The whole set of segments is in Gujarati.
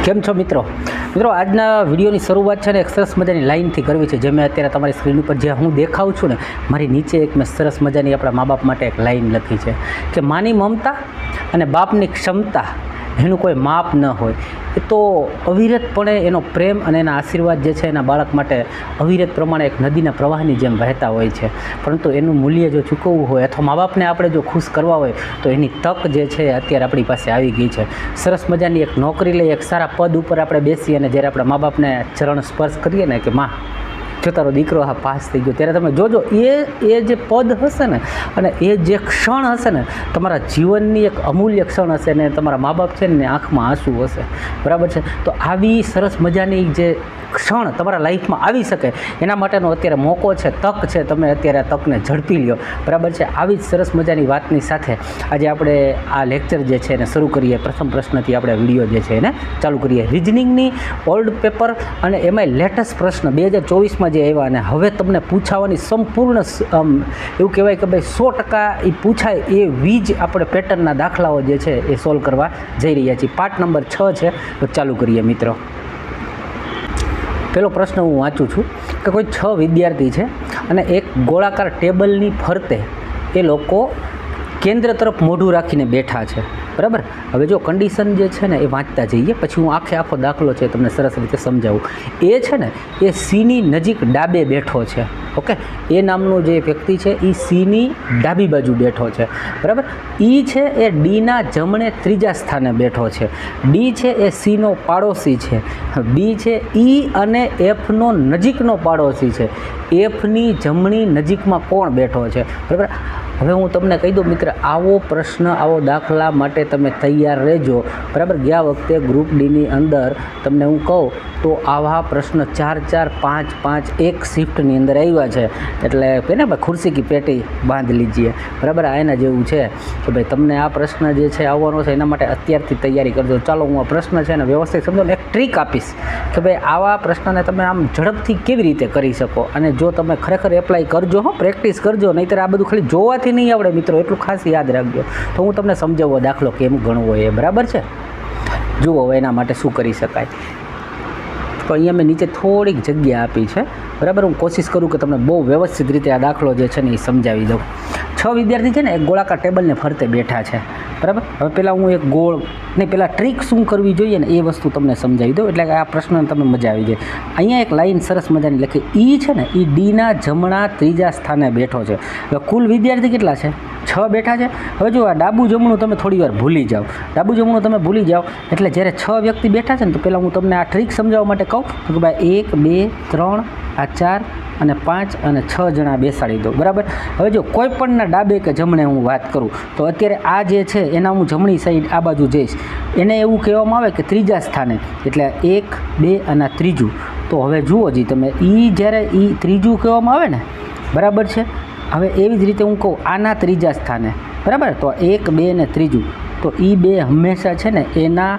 કેમ છો મિત્રો? આજના વિડીયોની શરૂઆત છે ને એક સરસ મજાની લાઇનથી કરવી છે, જે મેં અત્યારે તમારી સ્ક્રીન ઉપર જે હું દેખાઉં છું ને, મારી નીચે એક મેં સરસ મજાની આપણા મા બાપ માટે એક લાઇન લખી છે કે માની મમતા અને બાપની ક્ષમતા એનું કોઈ માપ ન હોય. એ તો અવિરતપણે એનો પ્રેમ અને એના આશીર્વાદ જે છે એના બાળક માટે અવિરત પ્રમાણે એક નદીના પ્રવાહની જેમ વહેતા હોય છે. પરંતુ એનું મૂલ્ય જો ચૂકવવું હોય અથવા મા બાપને આપણે જો ખુશ કરવા હોય તો એની તક જે છે અત્યારે આપણી પાસે આવી ગઈ છે. સરસ મજાની એક નોકરી લઈ એક સારા પદ ઉપર આપણે બેસી અને જ્યારે આપણા મા બાપને ચરણ સ્પર્શ કરીએ ને કે માં જો તારો દીકરો આ પાસ થઈ ગયો, ત્યારે તમે જોજો એ જે પદ હશે ને અને એ જે ક્ષણ હશે ને, તમારા જીવનની એક અમૂલ્ય ક્ષણ હશે ને તમારા મા બાપ છે ને આંખમાં આંસુ હશે. બરાબર છે? તો આવી સરસ મજાની જે ક્ષણ તમારા લાઈફમાં આવી શકે એના માટેનો અત્યારે મોકો છે, તક છે. તમે અત્યારે આ તકને ઝડપી લ્યો. બરાબર છે? આવી જ સરસ મજાની વાતની સાથે આજે આપણે આ લેક્ચર જે છે એને શરૂ કરીએ. પ્રથમ પ્રશ્નથી આપણે વિડીયો જે છે એને ચાલુ કરીએ. રિઝનિંગની ઓલ્ડ પેપર અને એમાંય લેટેસ્ટ પ્રશ્ન 2024માં જે આવ્યા અને હવે તમને પૂછાવાની સંપૂર્ણ એવું કહેવાય કે ભાઈ 100% એ પૂછાય એ વીજ આપણે પેટર્નના દાખલાઓ જે છે એ સોલ્વ કરવા જઈ રહ્યા છીએ. પાર્ટ નંબર 6 છે, તો ચાલુ કરીએ મિત્રો. પહેલો પ્રશ્ન હું વાંચું છું કે કોઈ 6 વિદ્યાર્થી છે અને એક ગોળાકાર ટેબલની ફરતે એ લોકો કેન્દ્ર તરફ મોઢું રાખીને બેઠા છે. બરાબર? હવે જો કન્ડિશન જે છે ને એ વાંચતા જઈએ, પછી હું આખો દાખલો છે તમને સરસ રીતે સમજાવું. એ છે ને એ સીની નજીક ડાબે બેઠો છે. ઓકે, એ નામનો જે વ્યક્તિ છે એ સીની ડાબી બાજુ બેઠો છે. બરાબર? ઈ છે એ ડીના જમણે ત્રીજા સ્થાને બેઠો છે. ડી છે એ સીનો પાડોશી છે. બી છે ઈ અને એફનો નજીકનો પાડોશી છે. એફની જમણી નજીકમાં કોણ બેઠો છે? બરાબર? હવે હું તમને કહી દઉં મિત્ર, આવો પ્રશ્ન આવો દાખલા માટે તમે તૈયાર રહેજો. બરાબર? ગયા વખતે ગ્રુપ ડીની અંદર તમને હું કહું તો આવા પ્રશ્ન 4, 5, 5 એક શિફ્ટની અંદર આવ્યા છે. એટલે કહે ભાઈ ખુરશી કી પેટી બાંધ લીજીએ. બરાબર? આ એના જેવું છે કે ભાઈ તમને આ પ્રશ્ન જે છે આવવાનો છે, એના માટે અત્યારથી તૈયારી કરજો. ચાલો હું આ પ્રશ્ન છે ને વ્યવસ્થિત સમજો ને એક ટ્રીક આપીશ કે ભાઈ આવા પ્રશ્નને તમે આમ ઝડપથી કેવી રીતે કરી શકો. અને જો તમે ખરેખર એપ્લાય કરજો, પ્રેક્ટિસ કરજો, નહીંતર આ બધું ખાલી જોવાથી નહીં આવડે મિત્રો, એટલું ખાસ યાદ રાખજો. તો હું તમને સમજાવવો દાખલો કેમ ગણવો એ. બરાબર છે? જુઓ હવે એના માટે શું કરી શકાય. તો અહીંયા મેં નીચે થોડીક જગ્યા આપી છે. બરાબર? હું કોશિશ કરું કે તમને બહુ વ્યવસ્થિત રીતે આ દાખલો જે છે ને એ સમજાવી દઉં. 6 વિદ્યાર્થી છે ને એક ગોળાકાર ટેબલને ફરતે બેઠા છે. બરાબર? હવે પહેલાં હું એક ગોળ નહીં, પહેલાં ટ્રીક શું કરવી જોઈએ ને એ વસ્તુ તમને સમજાવી દઉં, એટલે કે આ પ્રશ્નને તમને મજા આવી જાય. અહીંયા એક લાઈન સરસ મજાની લખી. ઈ છે ને એ ડીના જમણા ત્રીજા સ્થાને બેઠો છે. હવે કુલ વિદ્યાર્થી કેટલા છે? 6 બેઠા છે. હવે જો આ ડાબું જમણું તમે થોડી વાર ભૂલી જાઓ. ડાબું જમણું તમે ભૂલી જાઓ એટલે જ્યારે 6 વ્યક્તિ બેઠા છે ને, તો પહેલાં હું તમને આ ટ્રીક સમજાવવા માટે કહું તો કે ભાઈ 1, 2, 3, આ 4 અને 5 અને 6 જણા બેસાડી દો. બરાબર? હવે જો કોઈ પણના ડાબે કે જમણે હું વાત કરું તો અત્યારે આ જે છે એના હું જમણી સાઈડ આ બાજુ જઈશ. એને એવું કહેવામાં આવે કે ત્રીજા સ્થાને, એટલે 1, 2 અને ત્રીજું. તો હવે જુઓ જી તમે, જ્યારે ત્રીજું કહેવામાં આવે ને, બરાબર છે? હવે એવી જ રીતે હું કહું આના ત્રીજા સ્થાને. બરાબર? તો 1, 2 અને ત્રીજું. તો એ બે હંમેશા છે ને એના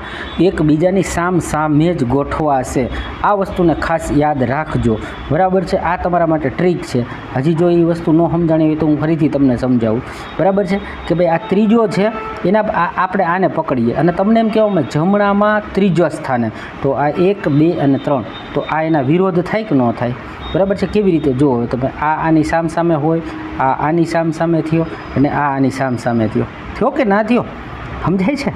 એકબીજાની સામે જ ગોઠવાશે. આ વસ્તુને ખાસ યાદ રાખજો. બરાબર છે? આ તમારા માટે ટ્રીક છે. હજી જો એ વસ્તુ ન સમજાણી હોય તો હું ફરીથી તમને સમજાવું. બરાબર છે? કે ભાઈ આ ત્રીજો છે એના આપણે આને પકડીએ અને તમને એમ કહેવામાં જમણામાં ત્રીજા સ્થાને. તો આ 1, 2 અને 3. તો આ એના વિરોધ થાય કે ન થાય? બરાબર છે? કેવી રીતે જુઓ તમે, આ આની સામે હોય, આ આની સામે થયો અને આ આની સામે થયો કે ના થયો? સમજાય છે?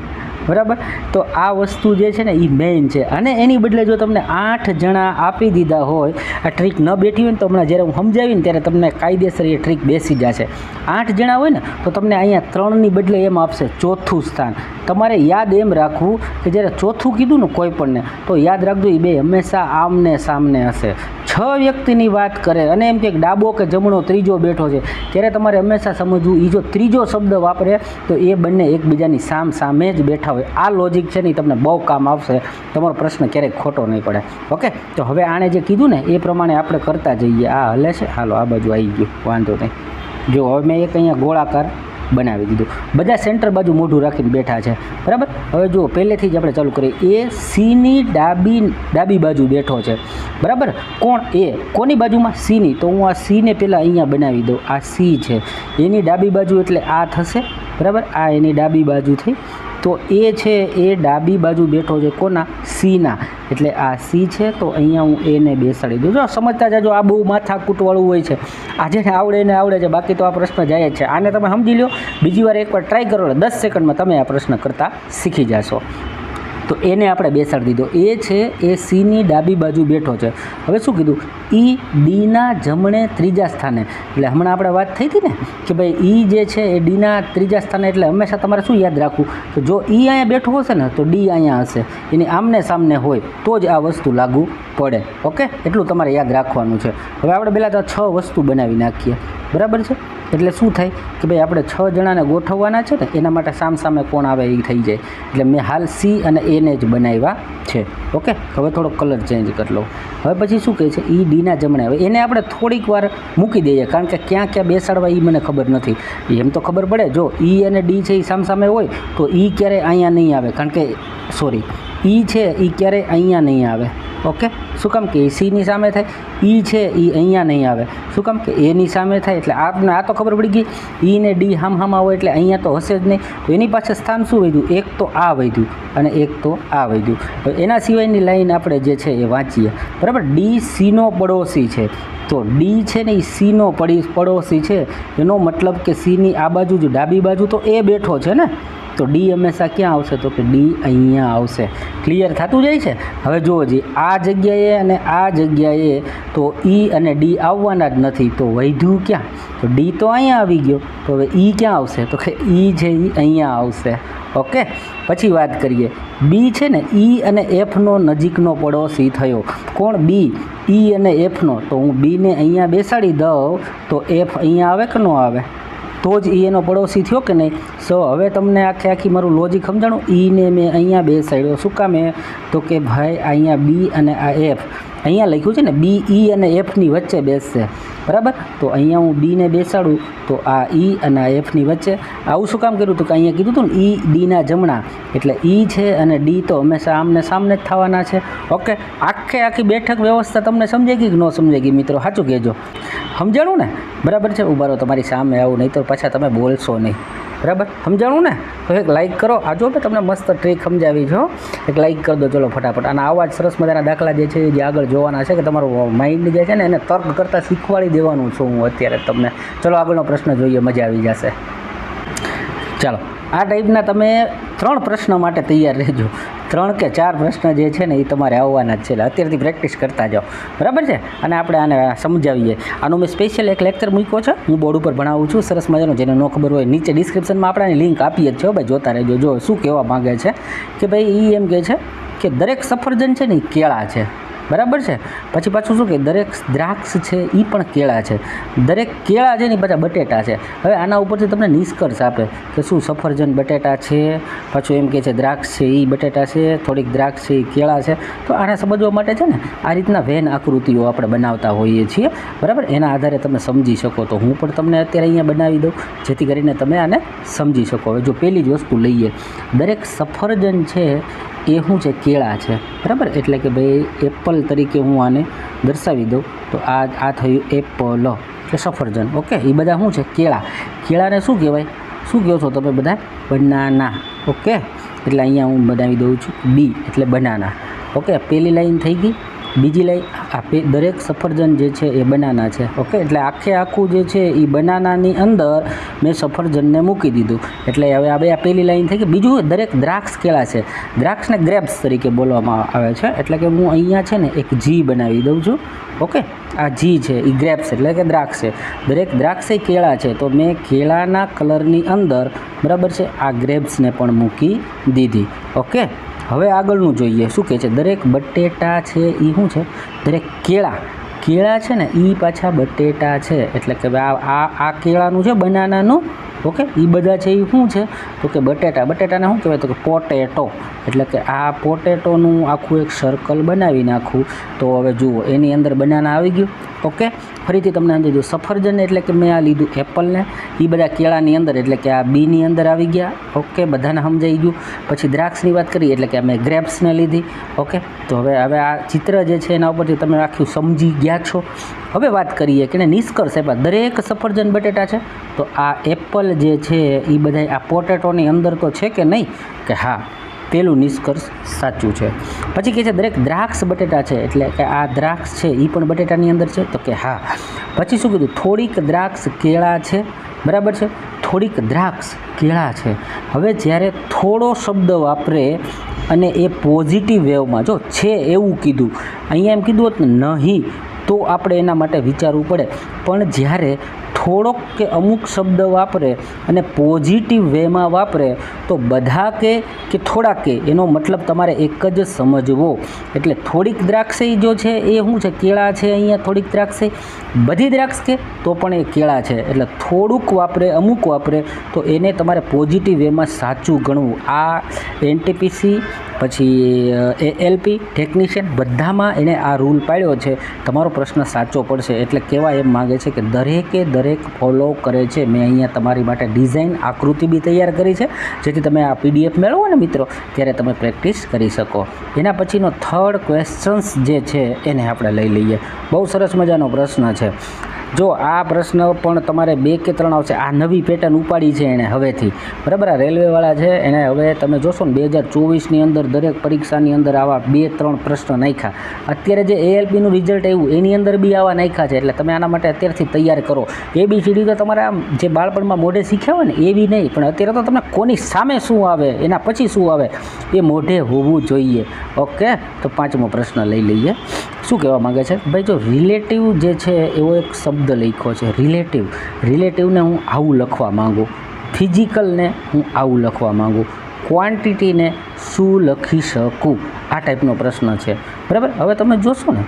બરાબર? તો આ વસ્તુ જે છે ને એ મેઇન છે. અને એની બદલે જો તમને 8 જણા આપી દીધા હોય, આ ટ્રીક ન બેઠી હોય ને, તો હમણાં જ્યારે હું સમજાવીને ત્યારે તમને કાયદેસર એ ટ્રીક બેસી જશે. 8 જણા હોય ને તો તમને અહીંયા 3ની બદલે એમ આપશે 4થું સ્થાન. તમારે યાદ એમ રાખવું કે જ્યારે 4થું કીધું ને કોઈ પણને, તો યાદ રાખજો એ બે હંમેશા આમને સામને હશે. 6 વ્યક્તિની વાત કરે અને એમ કે ડાબો કે જમણો ત્રીજો બેઠો છે, ત્યારે તમારે હંમેશા સમજવું એ જો ત્રીજો શબ્દ વાપરે તો એ બંને એકબીજાની સામે જ બેઠા હોય. આ લોજિક છે ને તમને બહુ કામ આવશે. તમારો પ્રશ્ન ક્યારેક ખોટો નહીં પડે. ઓકે, તો હવે આણે જે કીધું ને એ પ્રમાણે આપણે કરતા જઈએ. આ હલે છે, હાલો આ બાજુ આવી ગયું, વાંધો નહીં. જો હવે મેં એક અહીંયા ગોળાકાર બનાવી દીધું. બધા સેન્ટર બાજુ મોઢું રાખીને બેઠા છે. બરાબર? હવે જુઓ પહેલેથી જ આપણે ચાલુ કરીએ. એ સીની ડાબી બાજુ બેઠો છે. બરાબર? કોણ? એ કોની બાજુમાં? સીની. તો હું આ સીને પહેલાં અહીંયા બનાવી દઉં. આ સી છે, એની ડાબી બાજુ એટલે આ થશે. બરાબર? આ એની ડાબી બાજુ થઈ. તો એ છે એ ડાબી બાજુ બેઠો છે કોના? સીના. એટલે આ સી છે તો અહીંયા હું એને બેસાડી દઉં. જો સમજતા જાજો, આ બહુ માથાકૂટવાળું હોય છે. આજે આવડે ને આવડે છે, બાકી તો આ પ્રશ્ન જાય જ છે. આને તમે સમજી લો, બીજી વાર એકવાર ટ્રાય કરો, 10 સેકન્ડમાં તમે આ પ્રશ્ન કરતાં શીખી જશો. તો એને આપણે બેસાડી દીધો. એ છે એ સીની ડાબી બાજુ બેઠો છે. હવે શું કીધું? ઈ ડીના જમણે ત્રીજા સ્થાને. એટલે હમણાં આપણે વાત થઈ હતી ને કે ભાઈ ઈ જે છે એ ડીના ત્રીજા સ્થાને. એટલે હંમેશા તમારે શું યાદ રાખવું કે જો ઈ અહીંયા બેઠું હશે ને તો ડી અહીંયા હશે, એની આમને સામને હોય તો જ આ વસ્તુ લાગુ પડે. ઓકે, એટલું તમારે યાદ રાખવાનું છે. હવે આપણે પહેલાં તો 6 વસ્તુ બનાવી નાખીએ. બરાબર છે? એટલે શું થાય કે ભાઈ આપણે 6 જણાને ગોઠવવાના છે ને, એના માટે સામસામે કોણ આવે એ થઈ જાય. એટલે મેં હાલ સી અને એને જ બનાવ્યા છે. ઓકે, હવે થોડો કલર ચેન્જ કરી લો. હવે પછી શું કહે છે? ઈ ડીના જમણે. હવે એને આપણે થોડીક વાર મૂકી દઈએ, કારણ કે ક્યાં ક્યાં બેસાડવા એ મને ખબર નથી. એમ તો ખબર પડે, જો ઈ અને ડી છે એ સામસામે હોય તો ઈ ક્યારેય અહીંયા નહીં આવે, કારણ કે સોરી ઈ છે એ ક્યારેય અહીંયા નહીં આવે. ઓકે, શું કામ કે સીની સામે થાય? ઈ છે એ અહીંયા નહીં આવે. શું કામ કે એની સામે થાય. એટલે આપને આ તો ખબર પડી ગઈ, ઈ ને ડી હામહામાં હોય એટલે અહીંયા તો હશે જ નહીં. તો એની પાછળ સ્થાન શું વધ્યું? એક તો આ વધ્યું અને એક તો આ વધ્યું. તો એના સિવાયની લાઈન આપણે જે છે એ વાંચીએ. બરાબર, ડી સીનો પડોશી છે. તો ડી છે ને એ સીનો પડોશી છે. એનો મતલબ કે સીની આ બાજુ જ ડાબી બાજુ તો એ બેઠો છે ને, તો ડી હંમેશા ક્યાં આવશે? તો કે ડી અહીંયા આવશે. ક્લિયર થતું જાય છે? હવે જુઓ જી, આ જગ્યાએ અને આ જગ્યાએ તો ઈ અને ડી આવવાના જ નથી, તો વધ્યું ક્યાં? તો ડી તો અહીંયા આવી ગયો, તો હવે ઈ ક્યાં આવશે? તો કે ઈ છે એ અહીંયા આવશે. ઓકે, પછી વાત કરીએ. બી છે ને ઈ અને એફનો નજીકનો પડોશી થયો. કોણ? બી. ઈ અને એફનો. તો હું બીને અહીંયા બેસાડી દઉં તો એફ અહીંયા આવે કે ન આવે? તો જ એનો પડોશી થયો કે નહીં? સો હવે તમને આખી મારું લોજિક સમજાણું. ઈને મેં અહીંયા બેસાડ્યો. શું કામે? તો કે ભાઈ અહીંયા બી અને આ એફ અહીંયા લખ્યું છે ને, બી ઈ અને એફની વચ્ચે બેસશે. બરાબર, તો અહીંયા હું બીને બેસાડું તો આ ઈ અને આ એફની વચ્ચે. આવું શું કામ કર્યું? તો કે અહીંયા કીધું હતું ને ઈ ડીના જમણા, એટલે ઈ છે અને ડી તો હંમેશા આમને સામને જ થવાના છે. ઓકે, આખી બેઠક વ્યવસ્થા તમને સમજાઈ ગઈ કે ન સમજાઈ ગઈ મિત્રો? સાચું કહેજો. સમજાણું ને? બરાબર છે. ઉભા રહો, તમારી સામે આવું, નહીં તો પાછા તમે બોલશો નહીં. બરાબર, સમજાણું ને? તો એક લાઇક કરો. આ જો મેં તમને મસ્ત ટ્રીક સમજાવી છો, એક લાઇક કરી દો ચલો ફટાફટ. અને આવા જ સરસ મજાના દાખલા જે છે જે આગળ જોવાના છે, કે તમારું માઇન્ડ જે છે ને એને તર્ક કરતાં શીખવાડી દેવાનું છું હું અત્યારે તમને. ચલો આગળનો પ્રશ્ન જોઈએ, મજા આવી જશે. ચાલો, આ ટાઈપના તમે 3 પ્રશ્ન માટે તૈયાર રહેજો. 3 કે 4 પ્રશ્ન જે છે ને એ તમારે આવવાના જ છે. એટલે અત્યારથી પ્રેક્ટિસ કરતા જાઓ. બરાબર છે? અને આપણે આને સમજાવીએ. આનું મેં સ્પેશિયલ એક લેક્ચર મૂક્યો છે, હું બોર્ડ ઉપર ભણાવું છું સરસ મજાનો. જેને ન ખબર હોય નીચે ડિસ્ક્રિપ્શનમાં આપણાની લિંક આપીએ જ છે ભાઈ, જોતા રહેજો. જો શું કહેવા માગે છે કે ભાઈ એ એમ કહે છે કે દરેક સફરજન છે ને એ કેળા છે. બરાબર છે? પછી પાછું શું કે દરેક દ્રાક્ષ છે એ પણ કેળા છે. દરેક કેળા છે ને એ બધા બટેટા છે. હવે આના ઉપરથી તમને નિષ્કર્ષ આપે કે શું સફરજન બટેટા છે, પાછું એમ કહે છે દ્રાક્ષ છે એ બટેટા છે, થોડીક દ્રાક્ષ છે એ કેળા છે. તો આને સમજવા માટે છે ને આ રીતના વેન આકૃતિઓ આપણે બનાવતા હોઈએ છીએ. બરાબર, એના આધારે તમે સમજી શકો. તો હું પણ તમને અત્યારે અહીંયા બનાવી દઉં જેથી કરીને તમે આને સમજી શકો. હવે જો પહેલી જ વસ્તુ લઈએ, દરેક સફરજન છે એ શું છે? કેળા છે. બરાબર, એટલે કે ભાઈ એપલ તરીકે હું આને દર્શાવી દઉં તો આ થયું એપલ, એટલે સફરજન. ઓકે, એ બધા શું છે? કેળા. કેળાને શું કહેવાય? શું કહો છો તમે બધા? બનાના. ઓકે, એટલે અહીંયા હું બનાવી દઉં છું બી, એટલે બનાના. ઓકે, પહેલી લાઈન થઈ ગઈ. બીજી લાઈન, આ દરેક સફરજન જે છે એ બનાના છે. ઓકે, એટલે આખું જે છે એ બનાનાની અંદર મેં સફરજનને મૂકી દીધું. એટલે હવે આ પહેલી લાઈન થઈ ગઈ. બીજું, દરેક દ્રાક્ષ કેળા છે. દ્રાક્ષને ગ્રેપ્સ તરીકે બોલવામાં આવે છે. એટલે કે હું અહીંયા છે ને એક જી બનાવી દઉં છું. ઓકે, આ જી છે એ ગ્રેપ્સ એટલે કે દ્રાક્ષ છે. દરેક દ્રાક્ષ એ કેળા છે, તો મેં કેળાના કલરની અંદર બરાબર છે આ ગ્રેપ્સને પણ મૂકી દીધી. ઓકે, હવે આગળનું જોઈએ. શું કહે છે? દરેક બટેટા છે એ શું છે? દરેક કેળા છે ને એ પાછા બટેટા છે. એટલે કે આ કેળાનું છે બનાનાનું. ઓકે, એ બધા છે એ શું છે? તો કે બટેટાને શું કહેવાય? તો કે પોટેટો. એટલે કે આ પોટેટોનું આખું એક સર્કલ બનાવી નાખું તો હવે જુઓ એની અંદર બનાના આવી ગયું. ઓકે, ફરીથી તમને સમજી દઉં. સફરજન એટલે કે મેં આ લીધું એપલને, એ બધા કેળાની અંદર એટલે કે આ બીની અંદર આવી ગયા. ઓકે, બધાને સમજાઈ ગયું. પછી દ્રાક્ષની વાત કરી એટલે કે અમે ગ્રેપ્સને લીધી. ઓકે, તો હવે આ ચિત્ર જે છે એના ઉપરથી તમે આખું સમજી ગયા છો. હવે વાત કરીએ કે નિષ્કર્ષ આપ્યા દરેક સફરજન બટેટા છે, તો આ એપલ જે છે એ બધા આ પોટેટોની અંદર તો છે કે નહીં, કે હા, પેલું નિષ્કર્ષ સાચું છે. પછી કહે છે દરેક દ્રાક્ષ બટેટા છે, એટલે કે આ દ્રાક્ષ છે એ પણ બટેટાની અંદર છે, તો કે હા. પછી શું કીધું, થોડીક દ્રાક્ષ કેળા છે, બરાબર છે, થોડીક દ્રાક્ષ કેળા છે. હવે જ્યારે થોડો શબ્દ વાપરે અને એ પોઝિટિવ વેવમાં જો છે એવું કીધું, અહીંયા એમ કીધું હોત ને નહીં તો આપણે એના માટે વિચારવું પડે. પણ જ્યારે થોડોક કે અમુક શબ્દ વાપરે અને પોઝિટિવ વેમાં વાપરે તો બધા કે થોડા કે એનો મતલબ તમારે એક જ સમજવો. એટલે થોડીક દ્રાક્ષ જો છે એ શું છે, કેળા છે. અહીંયા થોડીક દ્રાક્ષ, બધી દ્રાક્ષ કે તો પણ એ કેળા છે. એટલે થોડુંક વાપરે અમુક વાપરે તો એને તમારે પોઝિટિવ વેમાં સાચું ગણવું. આ એનટીપીસી પછી એએલપી ટેકનિશિયન બધામાં એણે આ રૂલ પાડ્યો છે. તમારો પ્રશ્ન સાચો પડશે. એટલે કહેવા એમ માગે છે કે દરેકે દરેક ફોલો કરે છે. મેં અહીંયા તમારી માટે ડિઝાઇન આકૃતિ બી તૈયાર કરી છે, જેથી તમે આ પીડીએફ મેળવો ને મિત્રો ત્યારે તમે પ્રેક્ટિસ કરી શકો. એના પછીનો થર્ડ ક્વેશ્ચન્સ જે છે એને આપણે લઈ લઈએ. બહુ સરસ મજાનો પ્રશ્ન છે. જો આ પ્રશ્ન પણ તમારે 2 કે 3 આવશે. આ નવી પેટર્ન ઉપાડી છે એણે હવેથી, બરાબર. આ રેલવેવાળા છે એને હવે તમે જોશો ને 2024ની અંદર દરેક પરીક્ષાની અંદર આવા 2-3 પ્રશ્ન નાખ્યા. અત્યારે જે એએલપીનું રિઝલ્ટ આવ્યું એની અંદર બી આવા નાખ્યા છે. એટલે તમે આના માટે અત્યારથી તૈયાર કરો. ABCD તો તમારે આમ જે બાળપણમાં મોઢે શીખ્યા હોય ને એવી નહીં, પણ અત્યારે તો તમને કોની સામે શું આવે એના પછી શું આવે એ મોઢે હોવું જોઈએ. ઓકે, તો 5મો પ્રશ્ન લઈ લઈએ. શું કહેવા માગે છે ભાઈ, જો રિલેટિવ જે છે એવો એક શબ્દ લખ્યો છે. રિલેટિવને હું આવું લખવા માગું, ફિઝિકલને હું આવું લખવા માગું, ક્વોન્ટિટીને શું લખી શકું, આ ટાઈપનો પ્રશ્ન છે, બરાબર. હવે તમે જોશો ને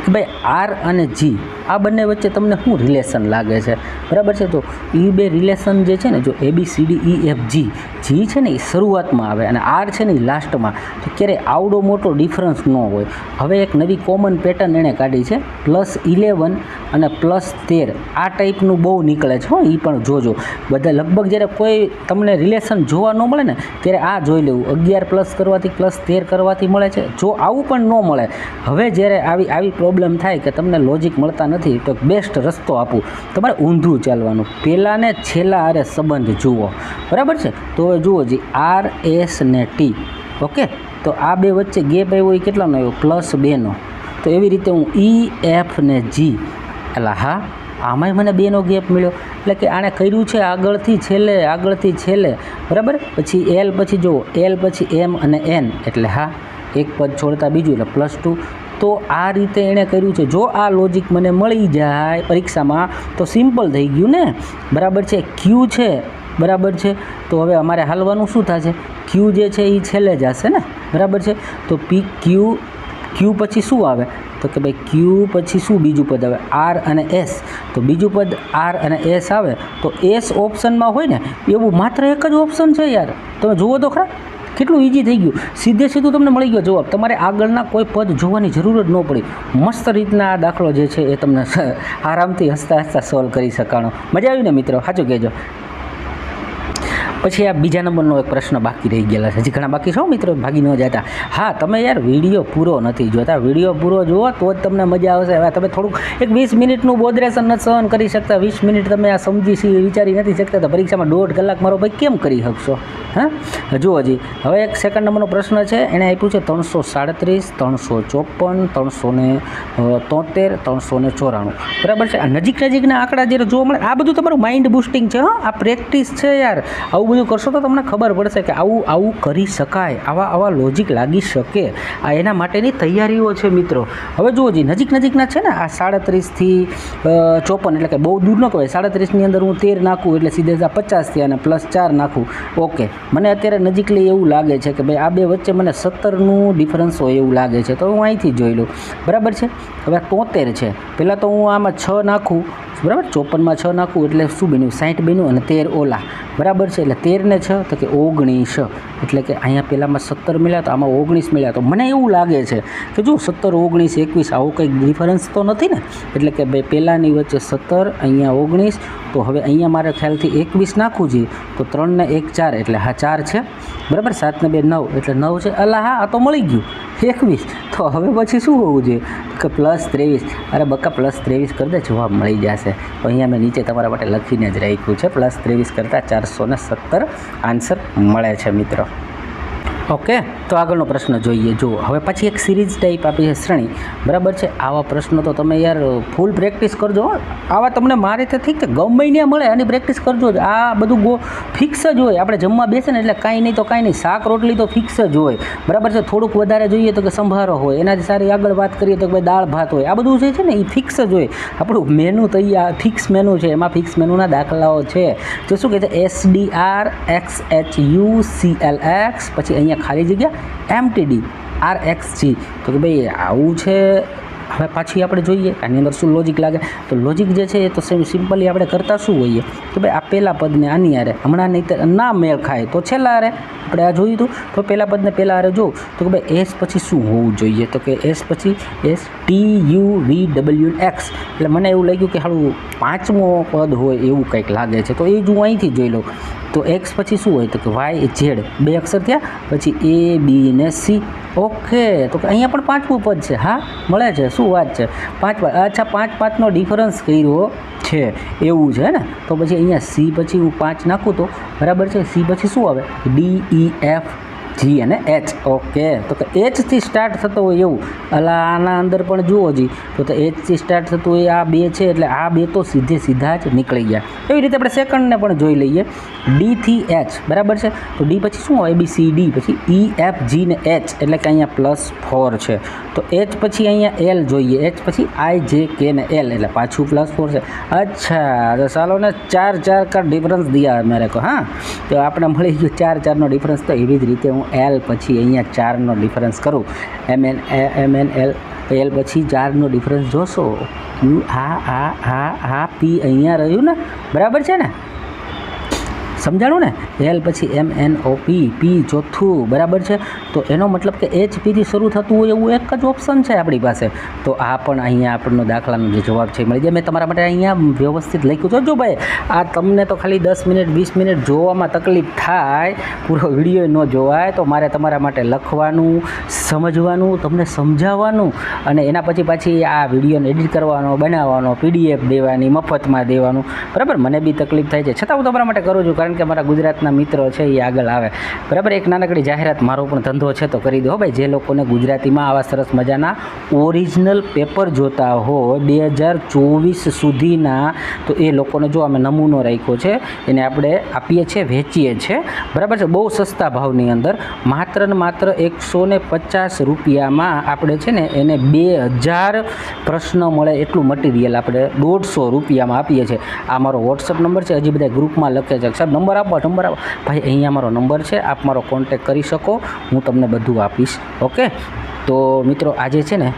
કે ભાઈ આર અને જી આ બંને વચ્ચે તમને શું રિલેશન લાગે છે, બરાબર છે. તો એ બે રિલેશન જે છે ને, જો ABCDEFG, જી છે ને એ શરૂઆતમાં આવે અને આર છે ને એ લાસ્ટમાં, તો ક્યારેય આવડો મોટો ડિફરન્સ ન હોય. હવે એક નવી કોમન પેટર્ન એણે કાઢી છે, +11 અને +13 આ ટાઈપનું બહુ નીકળે છે. એ પણ જોજો બધા. લગભગ જ્યારે કોઈ તમને રિલેશન જોવા ન મળે ને ત્યારે આ જોઈ લેવું, 11+ કરવાથી +13 કરવાથી મળે છે. જો આવું પણ ન મળે, હવે જ્યારે આવી પ્રોબ્લેમ થાય કે તમને લોજિક મળતા નથી, તો બેસ્ટ રસ્તો આપું, તમારે ઊંધું ચાલવાનું. પહેલાં ને છેલ્લા આરે સંબંધ જુઓ, બરાબર છે. તો હવે જુઓ જી, RS ને T. ઓકે, તો આ બે વચ્ચે ગેપ આવ્યો એ કેટલાનો આવ્યો, +2નો. તો એવી રીતે હું EF ને G, એટલે હા આમાંય મને 2નો ગેપ મળ્યો. એટલે કે આણે કર્યું છે આગળથી છેલ્લે, બરાબર. પછી L, પછી જુઓ L પછી M અને N, એટલે હા એક પદ છોડતા બીજું એટલે +2. તો આ રીતે એણે કર્યું છે. જો આ લોજિક મને મળી જાય પરીક્ષામાં તો સિમ્પલ થઈ ગયું ને, બરાબર છે. Q છે, બરાબર છે. તો હવે અમારે હાલવાનું શું થશે, Q જે છે એ છેલ્લે જશે ને, બરાબર છે. તો Q પછી શું આવે, તો કે ભાઈ Q પછી શું બીજું પદ આવે, R અને S. તો બીજું પદ R અને S આવે તો S ઓપ્શનમાં હોય ને, એવું માત્ર એક જ ઓપ્શન છે યાર. તમે જુઓ તો ખરા કેટલું ઇઝી થઈ ગયું. સીધું તમને મળી ગયો જવાબ. તમારે આગળના કોઈ પદ જોવાની જરૂર જ ન પડી. મસ્ત રીતના આ દાખલો જે છે એ તમને આરામથી હસતા સોલ્વ કરી શકાણો. મજા આવી ને મિત્રો, સાચું કહેજો. પછી આ બીજા નંબરનો એક પ્રશ્ન બાકી રહી ગયેલા છે. હજી ઘણા બાકી છો મિત્રો, ભાગી ન જતા. હા, તમે યાર વિડીયો પૂરો નથી જોતા. વિડીયો પૂરો જુઓ તો જ તમને મજા આવશે. હવે તમે થોડુંક એક 20 મિનિટનું બોધરેશન નથી સહન કરી શકતા, 20 મિનિટ તમે આ સમજી વિચારી નથી શકતા, તો પરીક્ષામાં 1.5 કલાક મારો ભાઈ કેમ કરી શકશો? હા, જુઓ જી, હવે એક સેકન્ડ નંબરનો પ્રશ્ન છે. એણે આપ્યું છે 337, 354, 373, 394, બરાબર છે. આ નજીકના આંકડા જ્યારે જોવા મળે, આ બધું તમારું માઇન્ડ બુસ્ટિંગ છે. હા, આ પ્રેક્ટિસ છે યાર. આવું બધું કરશો તો તમને ખબર પડશે કે આવું કરી શકાય, આવા લોજિક લાગી શકે. આ એના માટેની તૈયારીઓ છે મિત્રો. હવે જુઓ જી, નજીકના છે ને આ 37 થી 54, એટલે કે બહુ દૂર ન કહેવાય. 37ની અંદર હું 13 નાખું એટલે સીધે 50 થયા અને +4 નાખું. ઓકે, મને અત્યારે નજીકલી એવું લાગે છે કે ભાઈ આ બે વચ્ચે મને 17નું ડિફરન્સ હોય એવું લાગે છે. તો હું અહીંથી જોઈ લઉં, બરાબર છે. હવે 73 છે. પહેલાં તો હું આમાં 6 નાખું, બરાબર. 54માં 6 નાખું એટલે શું બન્યું? 60 બન્યું અને 13 ઓલા, બરાબર છે. એટલે 13 ને 6 તો કે 19, એટલે કે અહીંયા પહેલાંમાં 17 મળ્યા તો આમાં 19 મળ્યા. તો મને એવું લાગે છે કે જો 17, 19, 21 આવું કંઈક ડિફરન્સ તો નથી ને, એટલે કે ભાઈ પહેલાંની વચ્ચે 17, અહીંયા 19, તો હવે અહીંયા મારે ખ્યાલથી 21 નાખવું જોઈએ તો 3 ને 1 4 એટલે હા 4 છે, બરાબર. 7 ને 2 9 એટલે 9 છે. અલા હા, આ તો મળી ગયું 21. તો હવે પછી શું હોવું જોઈએ કે +23. અરે બકા +23 કરી દે, જવાબ મળી જશે. તો અહીંયા મેં નીચે તમારા માટે લખીને જ રાખ્યું છે, +23 કરતાં 417 આન્સર મળે છે મિત્રો. ઓકે, તો આગળનો પ્રશ્ન જોઈએ. જો હવે પછી એક સિરીઝ ટાઈપ આપી છે શ્રેણી, બરાબર છે. આવા પ્રશ્નો તો તમે યાર ફૂલ પ્રેક્ટિસ કરજો. આવા તમને મારે તો ઠીક છે ગમે ને મળે આની પ્રેક્ટિસ કરજો જ. આ બધું ફિક્સ જ હોય. આપણે જમવા બેસે ને એટલે કાંઈ નહીં તો કાંઈ નહીં, શાક રોટલી તો ફિક્સ જ હોય, બરાબર છે. થોડુંક વધારે જોઈએ તો કે સંભારો હોય, એનાથી સારી આગળ વાત કરીએ તો કે ભાઈ દાળ ભાત હોય. આ બધું જે છે ને એ ફિક્સ જ હોય. આપણું મેનુ તૈયાર ફિક્સ મેનુ છે, એમાં ફિક્સ મેનુના દાખલાઓ છે. તો શું કહે છે? SDR XHUCLX, પછી અહીંયા ખાલી જગ્યા MTD RXG. તો કે ભાઈ આવું છે. હવે પાછી આપણે જોઈએ આની અંદર શું લોજિક લાગે. તો લોજિક જે છે એ તો સિમ્પલી આપણે કરતા શું હોઈએ કે ભાઈ આ પહેલાં પદને આની આરે હમણાં નહીં ના મેળ ખાય તો છેલ્લા આરે આપણે આ જોયું હતું. તો પહેલાં પદને પહેલાં આરે જો તો કે ભાઈ S પછી શું હોવું જોઈએ? તો કે S પછી STUVWX. એટલે મને એવું લાગ્યું કે હાલું 5મો પદ હોય એવું કંઈક લાગે છે. તો એ જ હું અહીંથી જોઈ લઉં. તો X પછી શું હોય? તો કે YZ, 2 અક્ષર થયા, પછી A B ને C. ઓકે, તો કે અહીંયા પણ 5મું પદ છે. હા મળે છે, શું વાત છે? 5 અચ્છા 5નો ડિફરન્સ કર્યો છે એવું છે ને. તો પછી અહીંયા C પછી હું 5 નાખું તો બરાબર છે. C પછી શું આવે? D E F G અને H. ઓકે, તો કે Hથી સ્ટાર્ટ થતો હોય એવું. અલા આના અંદર પણ જુઓ જી, તો Hથી સ્ટાર્ટ થતું હોય આ 2 છે, એટલે આ 2 તો સીધા જ નીકળી ગયા. એવી રીતે આપણે સેકન્ડને પણ જોઈ લઈએ. D થી H, બરાબર છે. તો D પછી શું હોય? ABCD, પછી E F G ને H, એટલે કે અહીંયા +4 છે. તો H પછી અહીંયા L જોઈએ, H પછી I J K ને L, એટલે પાછું +4 છે. અચ્છા, તો ચાલો ને 4 का डिफरेंस दिया मेरे को. हाँ, તો આપણે મળી ગયું 4નો ડિફરન્સ. તો એવી જ રીતે હું L પછી અહીંયા 4નો ડિફરન્સ કરું. MNL પછી 4નો ડિફરન્સ જોશો. આ P અહીંયા રહ્યું ને, બરાબર છે ને, સમજાણું ને? L પછી MNOP, P ચોથું, બરાબર છે. તો એનો મતલબ કે HPથી શરૂ થતું હોય એવું એક જ ઓપ્શન છે આપણી પાસે. તો આ પણ અહીંયા આપણનો દાખલાનો જે જવાબ છે મળી જાય. મેં તમારા માટે અહીંયા વ્યવસ્થિત લખ્યું છે. જો ભાઈ આ તમને તો ખાલી 10 મિનિટ 20 મિનિટ જોવામાં તકલીફ થાય, પૂરો વિડીયો ન જોવાય, તો મારે તમારા માટે લખવાનું, સમજવાનું, તમને સમજાવવાનું, અને એના પાછી આ વિડીયોને એડિટ કરવાનો, બનાવવાનો, PDF દેવાની, મફતમાં દેવાનું, બરાબર. મને બી તકલીફ થાય છે, છતાં હું તમારા માટે કરું છું, કારણ કે મારા ગુજરાતના મિત્રો છે એ આગળ આવે, બરાબર. એક નાનકડી જાહેરાત, મારો પણ ધંધો છે તો કરી દો ભાઈ. જે લોકોને ગુજરાતીમાં આવા સરસ મજાના ઓરિજિનલ પેપર જોતા હોય 2024 સુધીના, તો એ લોકોને જો અમે નમૂનો રાખ્યો છે, એને આપણે આપીએ છીએ, વેચીએ છીએ, બરાબર છે, બહુ સસ્તા ભાવની અંદર. માત્ર ને માત્ર 150 રૂપિયામાં આપણે છે ને એને 2000 પ્રશ્ન મળે એટલું મટીરિયલ આપણે 150 રૂપિયામાં આપીએ છીએ. આ મારો વોટ્સઅપ નંબર છે. હજી બધા ગ્રુપમાં લખે છે સાહેબ નંબર આપો ભાઈ, અહીંયા મારો નંબર છે, આપ મારો કોન્ટેક કરી શકો, હું તમને બધું આપીશ. ઓકે, તો મિત્રો આજે છે ને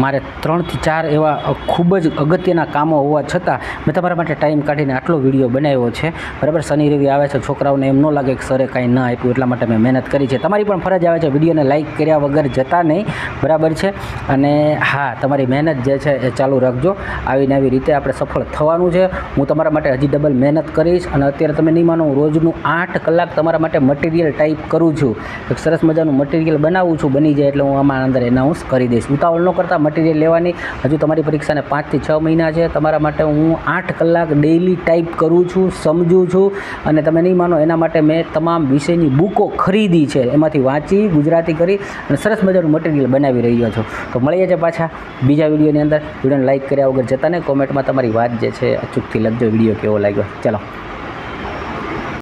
મારે 3 થી 4 એવા ખૂબ જ અગત્યના કામો હોવા છતાં મેં તમારા માટે ટાઈમ કાઢીને આટલો વિડીયો બનાવ્યો છે, બરાબર. શનિ રવિ આવે છે, છોકરાઓને એમ ન લાગે કે સરે કાંઈ ન આપ્યું, એટલા માટે મેં મહેનત કરી છે. તમારી પણ ફરજ આવે છે વિડીયોને લાઇક કર્યા વગર જતા નહીં, બરાબર છે. અને હા, તમારી મહેનત જે છે એ ચાલુ રાખજો. આવીને આવી રીતે આપણે સફળ થવાનું છે. હું તમારા માટે હજી ડબલ મહેનત કરીશ. અને અત્યારે તમે નહીં માનો, હું રોજનું 8 કલાક તમારા માટે મટીરિયલ ટાઈપ કરું છું. એક સરસ મજાનું મટીરિયલ બનાવું છું, બની જાય એટલે હું આમાં અંદર એનાઉન્સ કરી દઈશ. ઉતાવળ ન કરતાં મટીરિયલ લેવાની. હજુ તમારી પરીક્ષાને 5 થી 6 મહિના છે. તમારા માટે હું 8 કલાક ડેઇલી ટાઈપ કરું છું, સમજું છું. અને તમે નહીં માનો, એના માટે મેં તમામ વિષયની બુકો ખરીદી છે, એમાંથી વાંચી, ગુજરાતી કરી અને સરસ મજાનું મટીરિયલ બનાવી રહ્યો છું. તો મળીએ છીએ પાછા બીજા વિડીયોની અંદર. વિડીયોને લાઇક કર્યા વગર જતા ને, કોમેન્ટમાં તમારી વાત જે છે અચૂકથી લખજો, વિડીયો કેવો લાગ્યો. ચાલો.